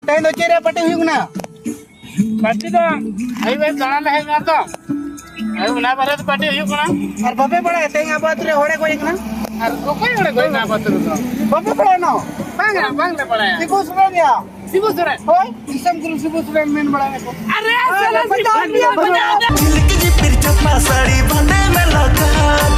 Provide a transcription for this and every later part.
तेन दो चेरे पार्टी हुई पार्टी तो आई वे दाना ले ना तो आई उना बारे तो पार्टी हुई कोना और बाबे बड़ा तेन आबाद रे होड़े कोई ना और कोई ओड़े कोई ना बात तो बाबे बड़ा ना बांग ले पड़ा है सिबू सुरे दिया सिबू सुरे होय किसम गुरु सिबू सुरे मेन बड़ा है अरे साला बजा दे की फिर चप्पा साड़ी बंदे में लगा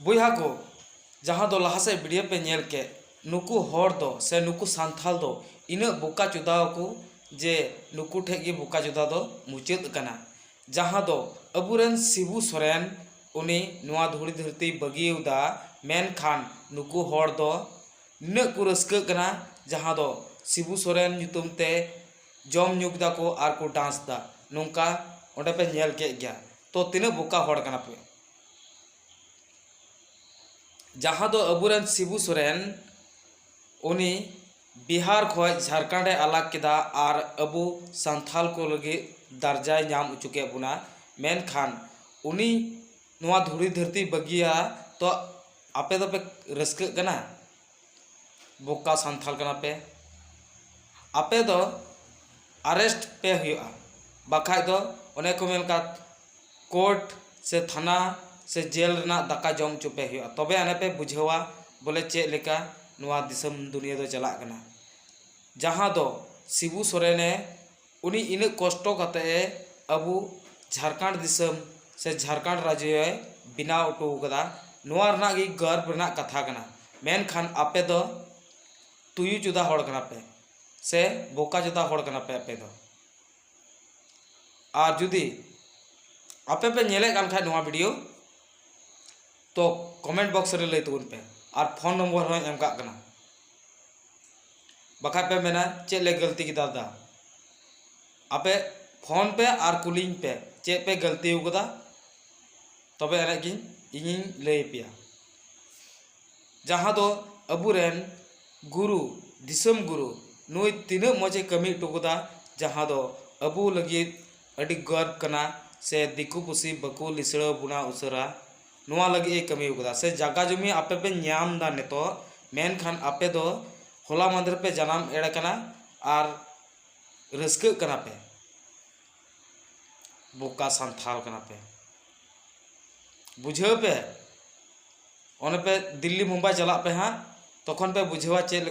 बुहा को जहाँ दो लहा से वीडियो पे नेल के नुकु हर दो से नुकु सांथाल दो इना बोका चुदा को जे नुकु ठे गे बोका चुदा दो मुचाद कना जहाँ दो अबुरन शिबू सोरेन उनी नुआ धुड़ी धरती बगियुदा मेन खान नुकु हर दो न को रस्क कना जहाँ दो शिबू सोरेन युतुम ते जम नुकदा को आर को डांस दा नोंका ओंडे पे नेल के गया तो तीना बोका हर कना पे जहाँ दो अबुरन शिबू सोरेन उनी बिहार खोज झारखंड अलग किदा और अबु सांथाल को लगे दर्जा नाम उचुके बुना मेन खान उनी नुआ धुड़ी धरती बगिया तो आपे दो पे रस्क कना बोका सांथाल कना पे आपे दो अरेस्ट पे हुआ बाखाय दो उन्हें को मेन का कोर्ट से थाना से जेल रना दाका जम चुपे हुआ तबे आने पे बुझेवा बोले चे लेका नुआ दिसम दुनिया दो चला कना जहाँ दो शिबू सोरेने उनी इन कष्टो कते अबु झारखंड दिसम से झारखंड राज्य बिना उटू कदा नुआ रना गी गर्व रना कथा कना मेन खान आपे दो तुयु जुदा हड़ कना पे से बोका जुदा हड़ कना पे आपे दो और जुदी आपे पे नेले कान खाय नुआ वीडियो तो कमेंट बॉक्स रे लई तबुन पे और फोन नंबर हो एम का कना बखा पे मेना चे ले गलती की दादा आपे फोन पे और कुलिंग पे चे पे गलती उगदा तबे अरे की इनिन लई पिया जहाँ दो अबुरेन गुरु दिसम गुरु नुई तीना मजे कमी टुकदा जहाँ दो अबु लगी अडी गर्व कना से दिकु पुसी बकु लिसड़ा बुना उसरा नुआ लगी कमी उगदा से जगह जमी आपे पे न्याम दा नेतो मेन खान आपे दो होला मंदिर पे जनाम एड़े कना और रस्क कना पे बोका सांथाल कना पे बुझे पे ओने पे दिल्ली मुंबई चला पे हाँ तखन पे बुझेवा चे